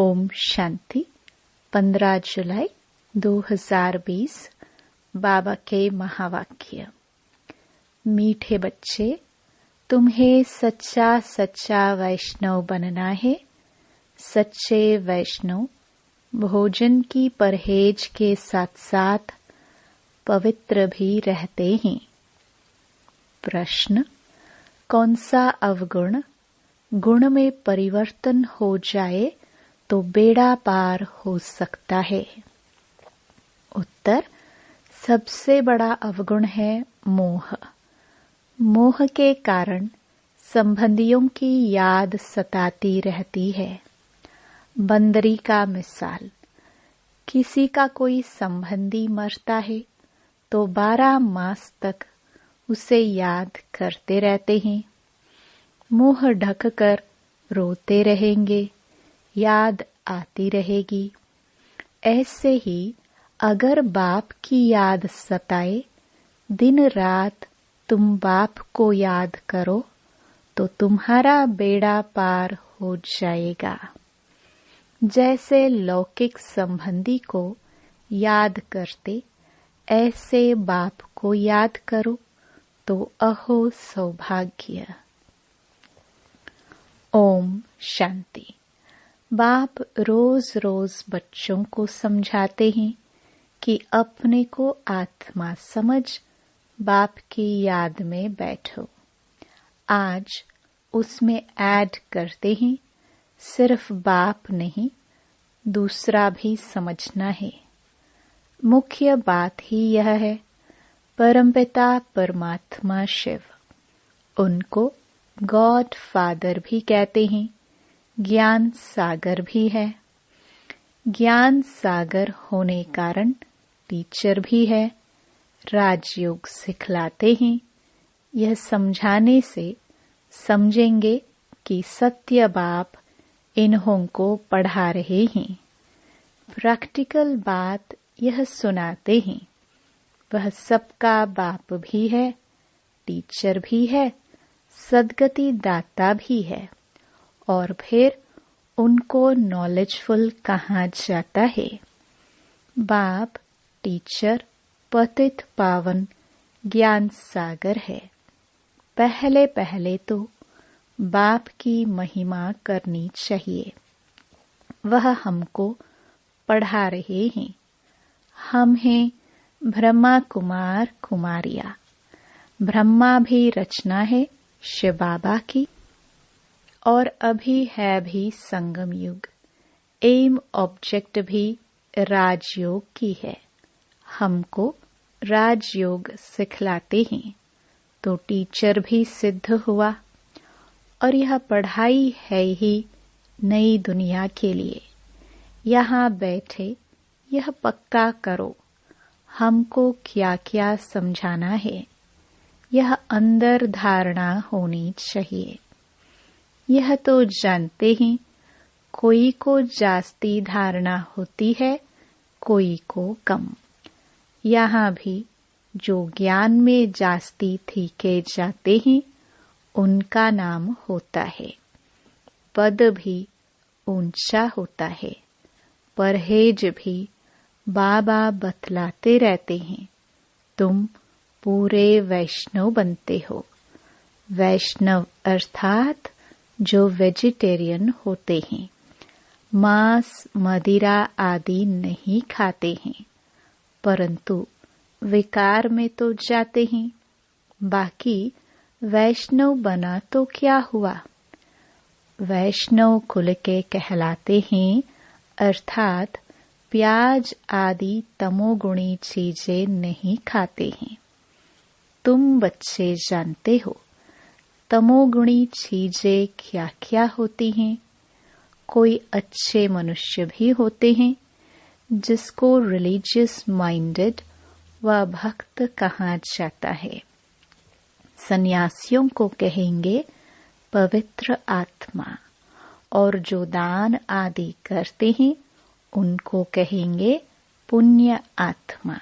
ओम शांति। 15 जुलाई 2020 बाबा के महावाक्य। मीठे बच्चे, तुम्हें सच्चा सच्चा वैष्णव बनना है। सच्चे वैष्णव भोजन की परहेज के साथ साथ पवित्र भी रहते हैं। प्रश्न, कौन सा अवगुण गुण में परिवर्तन हो जाए तो बेड़ा पार हो सकता है? उत्तर, सबसे बड़ा अवगुण है मोह। मोह के कारण संबंधियों की याद सताती रहती है। बंदरी का मिसाल, किसी का कोई संबंधी मरता है तो 12 मास तक उसे याद करते रहते हैं। मुंह ढककर रोते रहेंगे, याद आती रहेगी। ऐसे ही अगर बाप की याद सताए, दिन रात तुम बाप को याद करो तो तुम्हारा बेड़ा पार हो जाएगा। जैसे लौकिक संबंधी को याद करते, ऐसे बाप को याद करो तो अहो सौभाग्य। ओम शांति। बाप रोज रोज बच्चों को समझाते हैं कि अपने को आत्मा समझ बाप की याद में बैठो। आज उसमें ऐड करते हैं, सिर्फ बाप नहीं, दूसरा भी समझना है। मुख्य बात ही यह है, परमपिता परमात्मा शिव, उनको गॉड फादर भी कहते हैं, ज्ञान सागर भी है। ज्ञान सागर होने कारण टीचर भी है, राजयोग सिखलाते हैं। यह समझाने से समझेंगे कि सत्य बाप इन्हों को पढ़ा रहे हैं। प्रैक्टिकल बात यह सुनाते हैं। वह सबका बाप भी है, टीचर भी है, सद्गति दाता भी है। और फिर उनको नॉलेजफुल कहा जाता है। बाप टीचर पतित पावन ज्ञान सागर है। पहले पहले तो बाप की महिमा करनी चाहिए। वह हमको पढ़ा रहे हैं। हम हैं ब्रह्मा कुमार कुमारिया। ब्रह्मा भी रचना है शिव बाबा की, और अभी है भी संगम युग। एम ऑब्जेक्ट भी राजयोग की है। हमको राजयोग सिखलाते हैं तो टीचर भी सिद्ध हुआ। और यह पढ़ाई है ही नई दुनिया के लिए। यहाँ बैठे यह पक्का करो, हमको क्या क्या समझाना है। यह अंदर धारणा होनी चाहिए। यह तो जानते हैं, कोई को जास्ती धारणा होती है, कोई को कम। यहाँ भी जो ज्ञान में जास्ती थीके जाते हैं, उनका नाम होता है। पद भी ऊंचा होता है। परहेज भी बाबा बतलाते रहते हैं। तुम पूरे वैष्णव बनते हो। वैष्णव अर्थात जो वेजिटेरियन होते हैं, मांस मदिरा आदि नहीं खाते हैं, परंतु विकार में तो जाते हैं। बाकी वैष्णव बना तो क्या हुआ? वैष्णव कुल के कहलाते हैं, अर्थात प्याज आदि तमोगुणी चीजें नहीं खाते हैं। तुम बच्चे जानते हो तमोगुणी चीजें क्या क्या होती हैं। कोई अच्छे मनुष्य भी होते हैं जिसको रिलीजियस माइंडेड व भक्त कहा जाता है। सन्यासियों को कहेंगे पवित्र आत्मा, और जो दान आदि करते हैं उनको कहेंगे पुण्य आत्मा।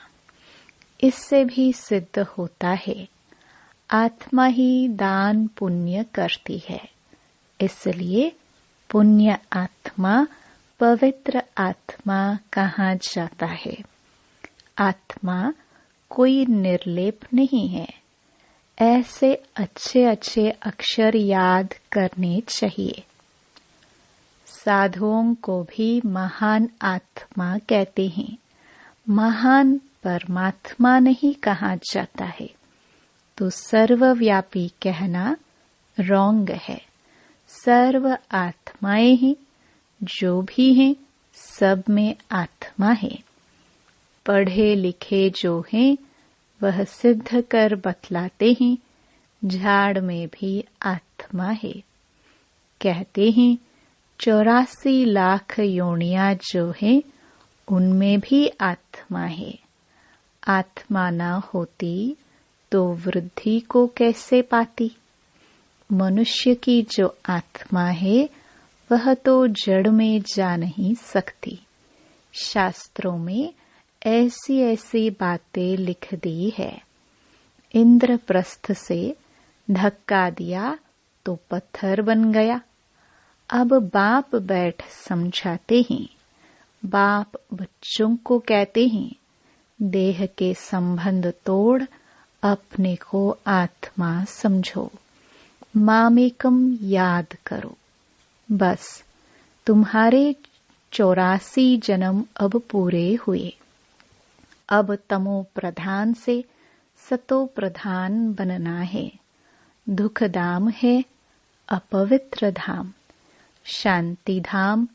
इससे भी सिद्ध होता है आत्मा ही दान पुण्य करती है, इसलिए पुण्य आत्मा पवित्र आत्मा कहाँ जाता है? आत्मा कोई निर्लेप नहीं है। ऐसे अच्छे अच्छे अक्षर याद करने चाहिए। साधुओं को भी महान आत्मा कहते हैं। महान परमात्मा नहीं कहा जाता है, तो सर्वव्यापी कहना रॉन्ग है। सर्व आत्माएं हैं, जो भी हैं सब में आत्मा है। पढ़े लिखे जो हैं वह सिद्ध कर बतलाते हैं, झाड़ में भी आत्मा है। कहते हैं 84 लाख योनियां जो हैं उनमें भी आत्मा है। आत्मा न होती तो वृद्धि को कैसे पाती? मनुष्य की जो आत्मा है वह तो जड़ में जा नहीं सकती। शास्त्रों में ऐसी ऐसी बातें लिख दी है। इंद्रप्रस्थ से धक्का दिया तो पत्थर बन गया। अब बाप बैठ समझाते हैं। बाप बच्चों को कहते हैं, देह के संबंध तोड़ अपने को आत्मा समझो, मामेकम याद करो। बस तुम्हारे 84 जन्म अब पूरे हुए। अब तमो प्रधान से सतो प्रधान बनना है। दुख धाम है अपवित्र धाम, शांति धाम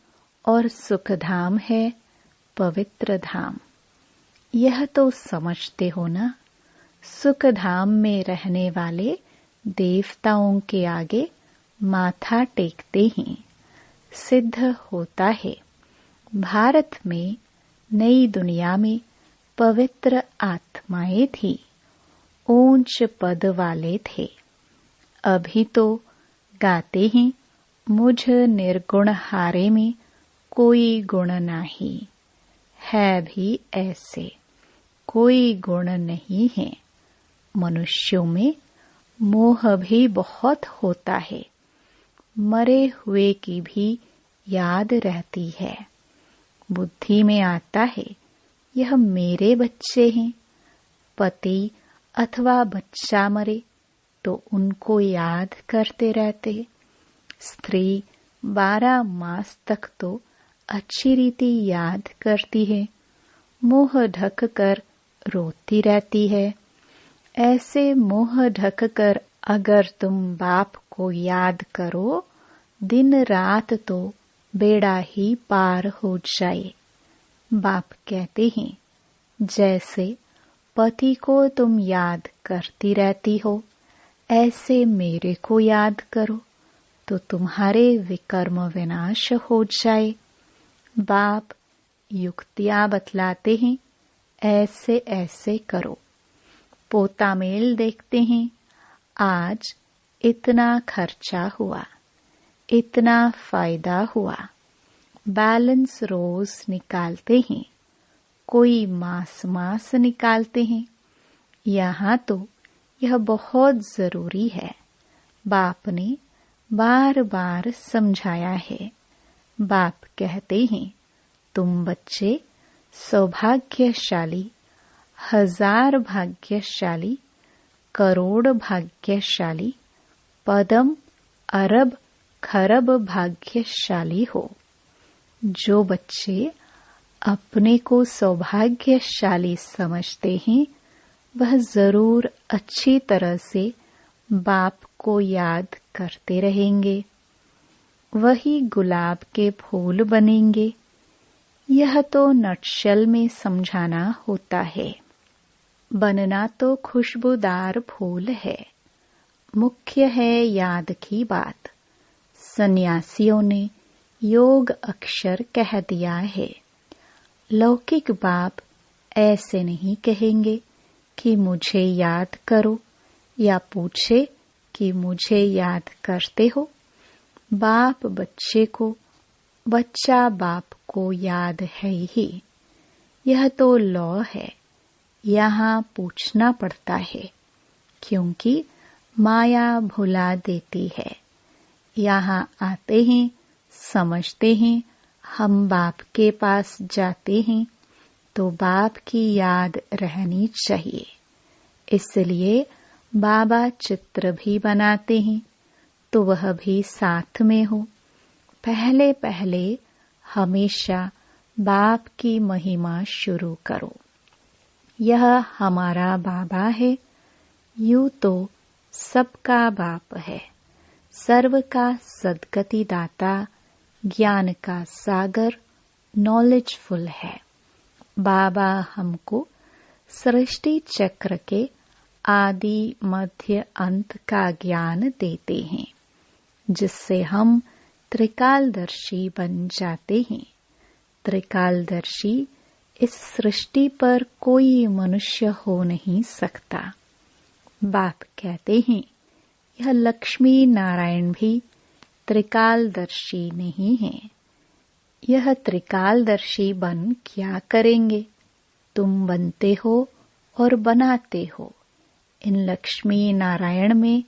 और सुख धाम है पवित्र धाम। यह तो समझते हो ना? सुख धाम में रहने वाले देवताओं के आगे माथा टेकते हैं। सिद्ध होता है भारत में, नई दुनिया में पवित्र आत्माएं थी, ऊंच पद वाले थे। अभी तो गाते हैं, मुझ निर्गुण हारे में कोई गुण नहीं है। भी ऐसे कोई गुण नहीं है। मनुष्यों में मोह भी बहुत होता है। मरे हुए की भी याद रहती है। बुद्धि में आता है यह मेरे बच्चे हैं। पति अथवा बच्चा मरे तो उनको याद करते रहते। स्त्री 12 मास तक तो अच्छी रीति याद करती है, मुंह ढक कर रोती रहती है। ऐसे मुंह ढक कर अगर तुम बाप को याद करो, दिन रात तो बेड़ा ही पार हो जाए। बाप कहते हैं, जैसे पति को तुम याद करती रहती हो, ऐसे मेरे को याद करो तो तुम्हारे विकर्म विनाश हो जाए। बाप युक्तियां बतलाते हैं, ऐसे ऐसे करो। पोता मेल देखते हैं, आज इतना खर्चा हुआ, इतना फायदा हुआ। बैलेंस रोज निकालते हैं, कोई मास निकालते हैं। यहाँ तो यह बहुत जरूरी है। बाप ने बार बार समझाया है। बाप कहते हैं, तुम बच्चे सौभाग्यशाली, 1000 भाग्यशाली, करोड़ भाग्यशाली, पदम अरब खरब भाग्यशाली हो। जो बच्चे अपने को सौभाग्यशाली समझते हैं, वह जरूर अच्छी तरह से बाप को याद करते रहेंगे। वही गुलाब के फूल बनेंगे। यह तो नटशल में समझाना होता है। बनना तो खुशबूदार फूल है। मुख्य है याद की बात। सन्यासियों ने योग अक्षर कह दिया है। लौकिक बाप ऐसे नहीं कहेंगे कि मुझे याद करो या पूछे कि मुझे याद करते हो। बाप बच्चे को, बच्चा बाप को याद है ही। यह तो लॉ है। यहाँ पूछना पड़ता है, क्योंकि माया भुला देती है। यहाँ आते हैं, समझते हैं, हम बाप के पास जाते हैं तो बाप की याद रहनी चाहिए, इसलिए बाबा चित्र भी बनाते हैं तो वह भी साथ में हो। पहले पहले हमेशा बाप की महिमा शुरू करो। यह हमारा बाबा है, यूं तो सबका बाप है, सर्व का सद्गति दाता, ज्ञान का सागर, नॉलेजफुल है। बाबा हमको सृष्टि चक्र के आदि मध्य अंत का ज्ञान देते हैं, जिससे हम त्रिकालदर्शी बन जाते हैं। त्रिकालदर्शी इस सृष्टि पर कोई मनुष्य हो नहीं सकता। बाप कहते हैं यह लक्ष्मी नारायण भी त्रिकालदर्शी नहीं है। यह त्रिकालदर्शी बन क्या करेंगे? तुम बनते हो और बनाते हो। इन लक्ष्मी नारायण में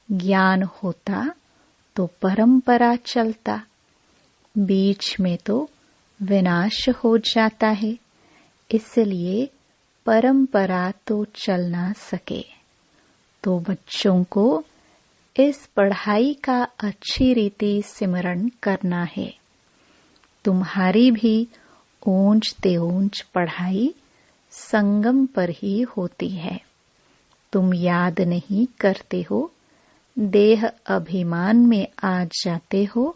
ज्ञान होता तो परंपरा चलता, बीच में तो विनाश हो जाता है, इसलिए परंपरा तो चल ना सके। तो बच्चों को इस पढ़ाई का अच्छी रीति सिमरण करना है। तुम्हारी भी ऊंच तेऊंच पढ़ाई संगम पर ही होती है। तुम याद नहीं करते हो, देह अभिमान में आ जाते हो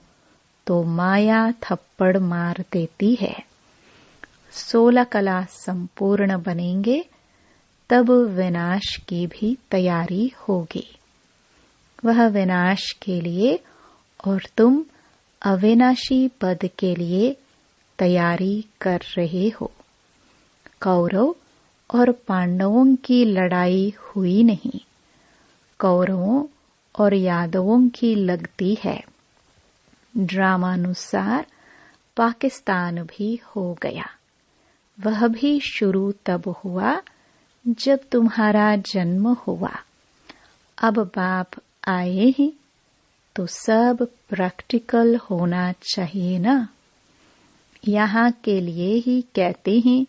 तो माया थप्पड़ मार देती है। 16 कला संपूर्ण बनेंगे तब विनाश की भी तैयारी होगी। वह विनाश के लिए और तुम अविनाशी पद के लिए तैयारी कर रहे हो। कौरव और पांडवों की लड़ाई हुई नहीं, कौरवों और यादवों की लगती है। ड्रामानुसार पाकिस्तान भी हो गया। वह भी शुरू तब हुआ जब तुम्हारा जन्म हुआ। अब बाप आए हैं तो सब प्रैक्टिकल होना चाहिए ना। यहाँ के लिए ही कहते हैं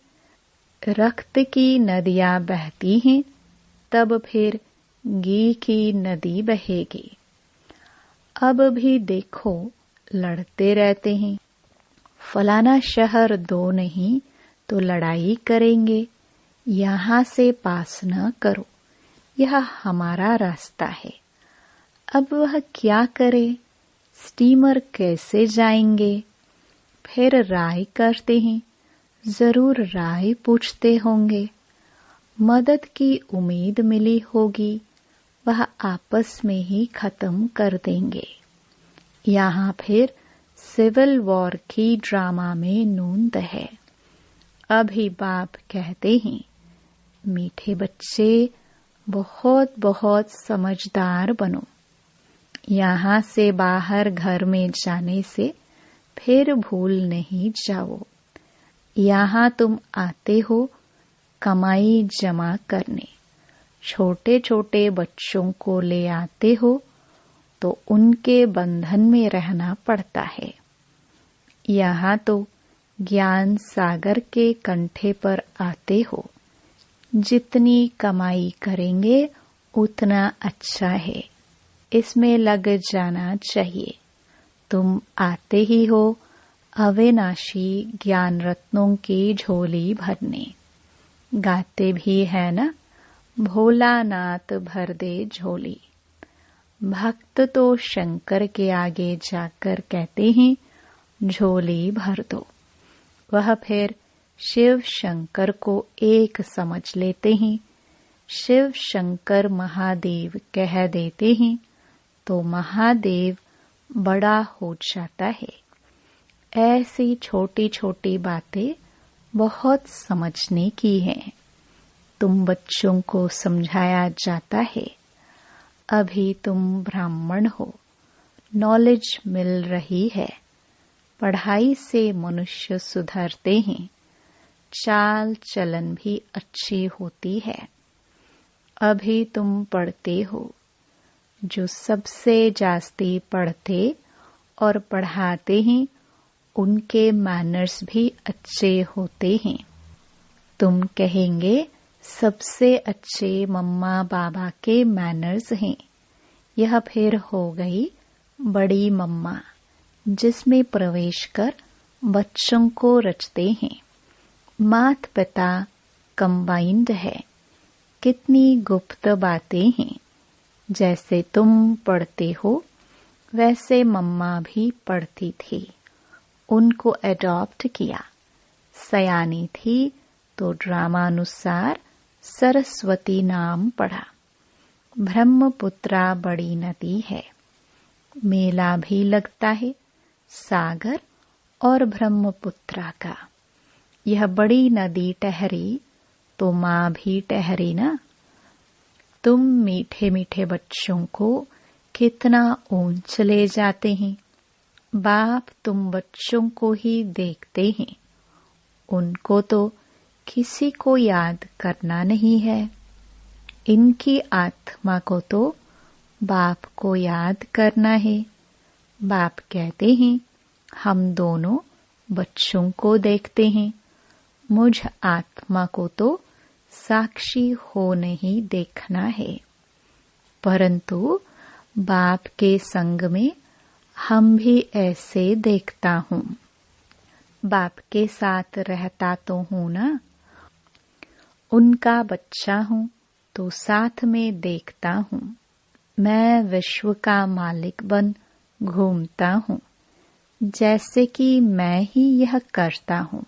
रक्त की नदियाँ बहती हैं तब फिर घी की नदी बहेगी। अब भी देखो लड़ते रहते हैं, फलाना शहर 2 नहीं तो लड़ाई करेंगे, यहाँ से पास न करो, यह हमारा रास्ता है। अब वह क्या करे, स्टीमर कैसे जाएंगे? फिर राय करते हैं, जरूर राय पूछते होंगे, मदद की उम्मीद मिली होगी, वह आपस में ही खत्म कर देंगे। यहाँ फिर सिविल वॉर की ड्रामा में नूंद है। अभी बाप कहते हैं मीठे बच्चे बहुत बहुत समझदार बनो। यहाँ से बाहर घर में जाने से फिर भूल नहीं जाओ। यहाँ तुम आते हो कमाई जमा करने, छोटे छोटे बच्चों को ले आते हो तो उनके बंधन में रहना पड़ता है। यहाँ तो ज्ञान सागर के कंठे पर आते हो। जितनी कमाई करेंगे उतना अच्छा है, इसमें लग जाना चाहिए। तुम आते ही हो अविनाशी ज्ञान रत्नों की झोली भरने। गाते भी है ना, भोलानाथ भर दे झोली। भक्त तो शंकर के आगे जाकर कहते हैं झोली भर दो। वह फिर शिव शंकर को एक समझ लेते हैं। शिव शंकर महादेव कह देते हैं तो महादेव बड़ा हो जाता है। ऐसी छोटी छोटी बातें बहुत समझने की हैं। तुम बच्चों को समझाया जाता है। अभी तुम ब्राह्मण हो, नॉलेज मिल रही है। पढ़ाई से मनुष्य सुधरते हैं, चाल चलन भी अच्छी होती है। अभी तुम पढ़ते हो। जो सबसे जास्ती पढ़ते और पढ़ाते हैं उनके मैनर्स भी अच्छे होते हैं। तुम कहेंगे सबसे अच्छे मम्मा बाबा के मैनर्स हैं। यह फिर हो गई बड़ी मम्मा, जिसमें प्रवेश कर बच्चों को रचते हैं। मात पिता कंबाइंड है। कितनी गुप्त बातें हैं। जैसे तुम पढ़ते हो वैसे मम्मा भी पढ़ती थी, उनको एडॉप्ट किया। सयानी थी तो ड्रामानुसार सरस्वती नाम पढ़ा। ब्रह्मपुत्रा बड़ी नदी है। मेला भी लगता है सागर और ब्रह्मपुत्रा का। यह बड़ी नदी ठहरी तो माँ भी ठहरी ना। तुम मीठे मीठे बच्चों को कितना ऊंच ले जाते हैं। बाप तुम बच्चों को ही देखते हैं, उनको तो किसी को याद करना नहीं है। इनकी आत्मा को तो बाप को याद करना है। बाप कहते हैं हम दोनों बच्चों को देखते हैं, मुझ आत्मा को तो साक्षी हो नहीं देखना है। परंतु बाप के संग में हम भी ऐसे देखता हूँ। बाप के साथ रहता तो हूँ ना, उनका बच्चा हूँ तो साथ में देखता हूँ। मैं विश्व का मालिक बन घूमता हूँ, जैसे कि मैं ही यह करता हूँ।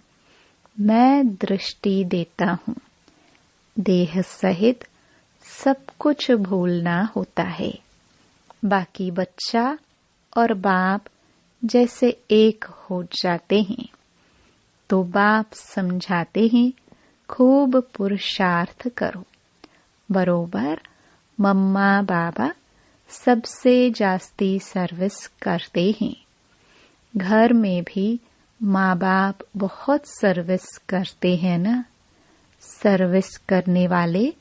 मैं दृष्टि देता हूँ। देह सहित सब कुछ भूलना होता है। बाकी बच्चा और बाप जैसे एक हो जाते हैं तो बाप समझाते हैं खूब पुरुषार्थ करो। बरोबर मम्मा बाबा सबसे जास्ती सर्विस करते हैं। घर में भी माँ बाप बहुत सर्विस करते हैं ना। सर्विस करने वाले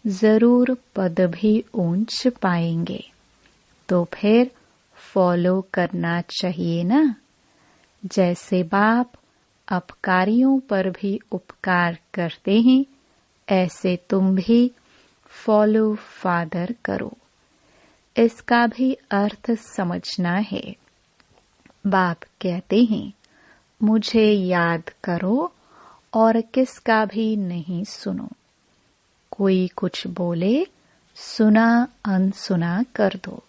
जरूर पद भी ऊंच पाएंगे, तो फिर फॉलो करना चाहिए ना। जैसे बाप अपकारियों पर भी उपकार करते हैं, ऐसे तुम भी फॉलो फादर करो। इसका भी अर्थ समझना है। बाप कहते हैं मुझे याद करो और किसका भी नहीं सुनो। कोई कुछ बोले सुना अनसुना कर दो।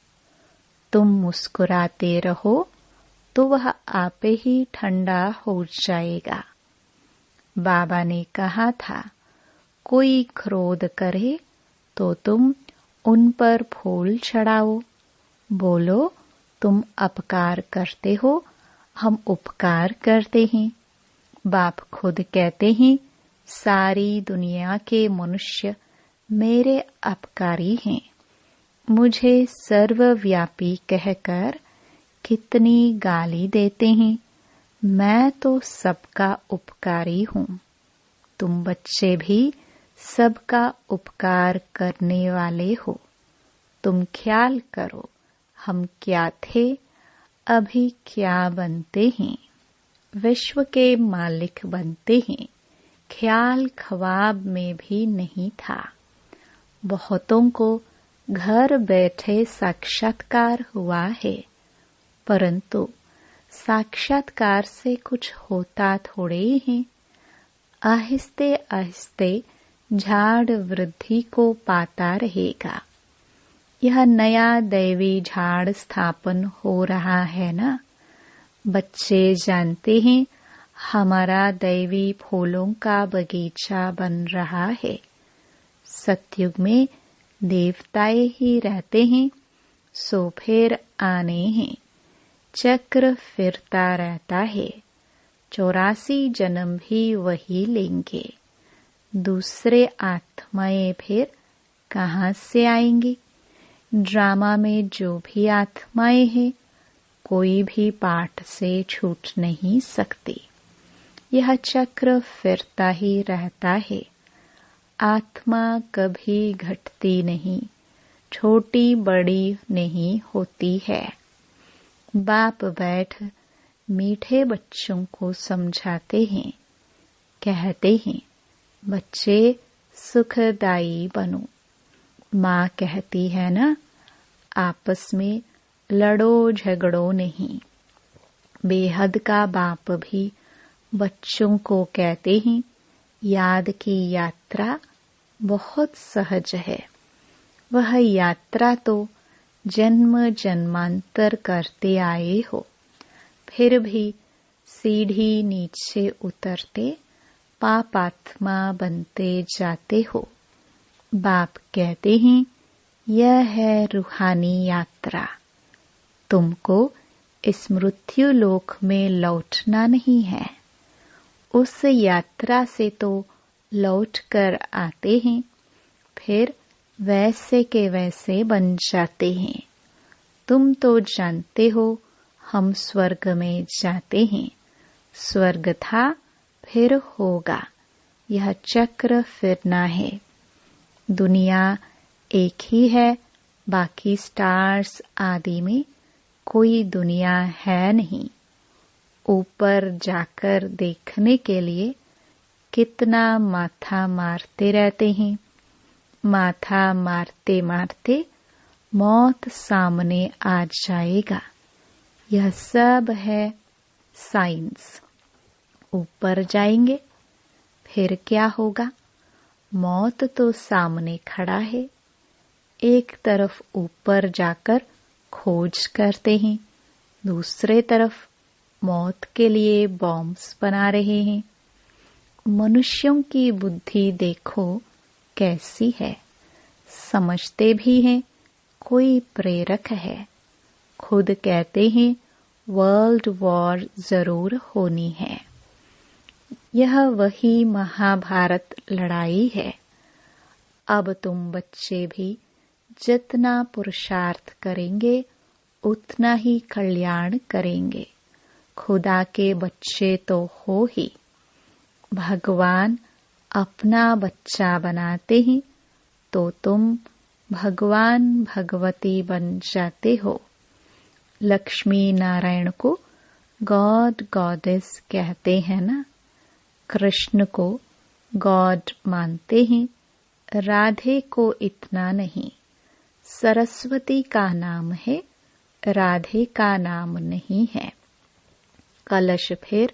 तुम मुस्कुराते रहो तो वह आपे ही ठंडा हो जाएगा। बाबा ने कहा था कोई क्रोध करे तो तुम उन पर फूल चढ़ाओ। बोलो तुम अपकार करते हो, हम उपकार करते हैं। बाप खुद कहते हैं सारी दुनिया के मनुष्य मेरे अपकारी हैं। मुझे सर्वव्यापी कहकर कितनी गाली देते हैं। मैं तो सबका उपकारी हूँ। तुम बच्चे भी सबका उपकार करने वाले हो। तुम ख्याल करो हम क्या थे, अभी क्या बनते हैं। विश्व के मालिक बनते हैं, ख्याल ख्वाब में भी नहीं था। बहुतों को घर बैठे साक्षात्कार हुआ है, परंतु साक्षात्कार से कुछ होता थोड़े ही है। आहिस्ते आहिस्ते झाड़ वृद्धि को पाता रहेगा। यह नया दैवी झाड़ स्थापन हो रहा है ना। बच्चे जानते हैं हमारा दैवी फूलों का बगीचा बन रहा है। सतयुग में देवताएं ही रहते हैं, सो फिर आने हैं। चक्र फिरता रहता है। 84 जन्म भी वही लेंगे। दूसरे आत्माएं फिर कहाँ से आएंगी। ड्रामा में जो भी आत्माएं हैं, कोई भी पाठ से छूट नहीं सकती। यह चक्र फिरता ही रहता है। आत्मा कभी घटती नहीं, छोटी बड़ी नहीं होती है। बाप बैठ मीठे बच्चों को समझाते हैं, कहते हैं बच्चे सुखदायी बनो। माँ कहती है ना, आपस में लड़ो झगड़ो नहीं। बेहद का बाप भी बच्चों को कहते हैं, याद की यात्रा बहुत सहज है। वह यात्रा तो जन्म जन्मांतर करते आए हो, फिर भी सीढ़ी नीचे उतरते पापात्मा बनते जाते हो। बाप कहते हैं, यह है रूहानी यात्रा। तुमको इस मृत्यु लोक में लौटना नहीं है। उस यात्रा से तो लौट कर आते हैं, फिर वैसे के वैसे बन जाते हैं। तुम तो जानते हो हम स्वर्ग में जाते हैं। स्वर्ग था, फिर होगा। यह चक्र फिरना है। दुनिया एक ही है, बाकी स्टार्स आदि में कोई दुनिया है नहीं। ऊपर जाकर देखने के लिए कितना माथा मारते रहते हैं। माथा मारते मारते मौत सामने आ जाएगा। यह सब है साइंस। ऊपर जाएंगे, फिर क्या होगा? मौत तो सामने खड़ा है। एक तरफ ऊपर जाकर खोज करते हैं, दूसरे तरफ मौत के लिए बॉम्ब्स बना रहे हैं। मनुष्यों की बुद्धि देखो कैसी है। समझते भी हैं कोई प्रेरक है। खुद कहते हैं वर्ल्ड वॉर जरूर होनी है। यह वही महाभारत लड़ाई है। अब तुम बच्चे भी जितना पुरुषार्थ करेंगे उतना ही कल्याण करेंगे। खुदा के बच्चे तो हो ही। भगवान अपना बच्चा बनाते हैं तो तुम भगवान भगवती बन जाते हो। लक्ष्मी नारायण को गॉड गॉडेस कहते हैं ना। कृष्ण को गॉड मानते हैं, राधे को इतना नहीं। सरस्वती का नाम है, राधे का नाम नहीं है। कलश फिर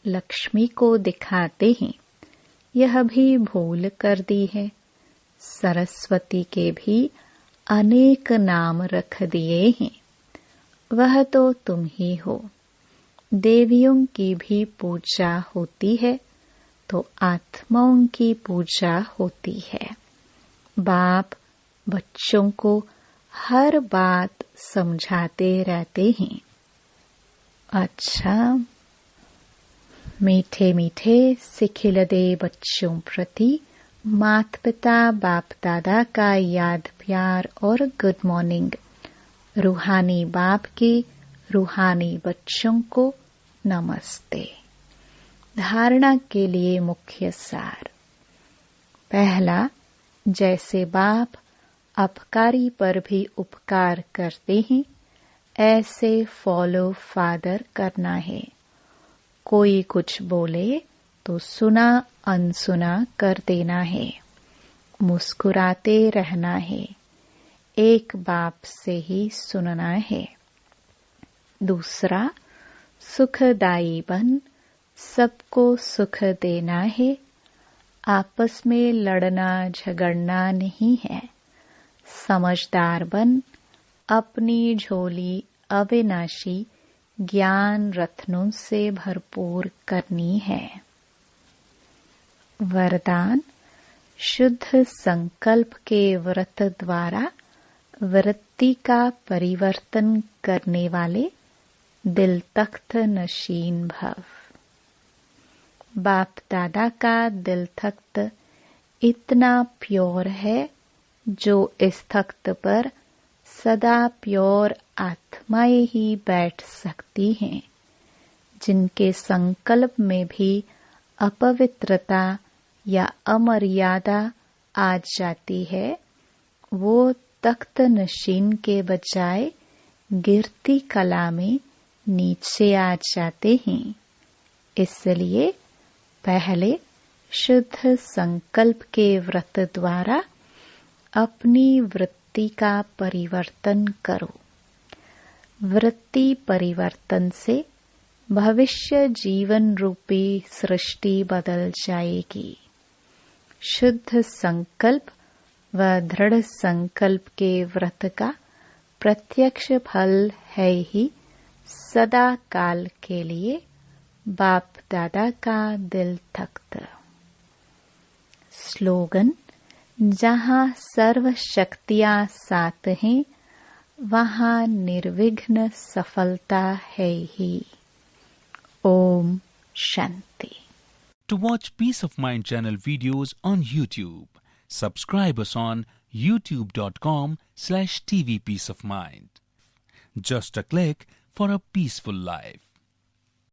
लक्ष्मी को दिखाते हैं, यह भी भूल कर दी है। सरस्वती के भी अनेक नाम रख दिए हैं। वह तो तुम ही हो। देवियों की भी पूजा होती है तो आत्माओं की पूजा होती है। बाप बच्चों को हर बात समझाते रहते हैं। अच्छा, मीठे मीठे सिखिलदे बच्चों प्रति माता पिता बाप दादा का याद प्यार और गुड मॉर्निंग। रूहानी बाप की रूहानी बच्चों को नमस्ते। धारणा के लिए मुख्य सार। पहला, जैसे बाप अपकारी पर भी उपकार करते हैं, ऐसे फॉलो फादर करना है। कोई कुछ बोले तो सुना अनसुना कर देना है। मुस्कुराते रहना है। एक बाप से ही सुनना है। दूसरा, सुखदायी बन सबको सुख देना है। आपस में लड़ना झगड़ना नहीं है। समझदार बन अपनी झोली अविनाशी ज्ञान रत्नों से भरपूर करनी है। वरदान, शुद्ध संकल्प के व्रत द्वारा वृत्ति का परिवर्तन करने वाले दिल तख्त नशीन भव। बाप दादा का दिल तख्त इतना प्योर है, जो इस तख्त पर सदा प्योर आत्माएं ही बैठ सकती हैं। जिनके संकल्प में भी अपवित्रता या अमर्यादा आ जाती है, वो तख्त नशीन के बजाय गिरती कला में नीचे आ जाते हैं। इसलिए पहले शुद्ध संकल्प के व्रत द्वारा अपनी वृत्ति का परिवर्तन करो। वृत्ति परिवर्तन से भविष्य जीवन रूपी सृष्टि बदल जाएगी। शुद्ध संकल्प व दृढ़ संकल्प के व्रत का प्रत्यक्ष फल है ही सदा काल के लिए बाप दादा का दिल तख्त। स्लोगन: जहाँ सर्व शक्तियाँ साथ हैं, वहाँ निर्विघ्न सफलता है ही। Om Shanti. To watch Peace of Mind channel videos on YouTube, subscribe us on youtube.com/tvpeaceofmind. Just a click for a peaceful life.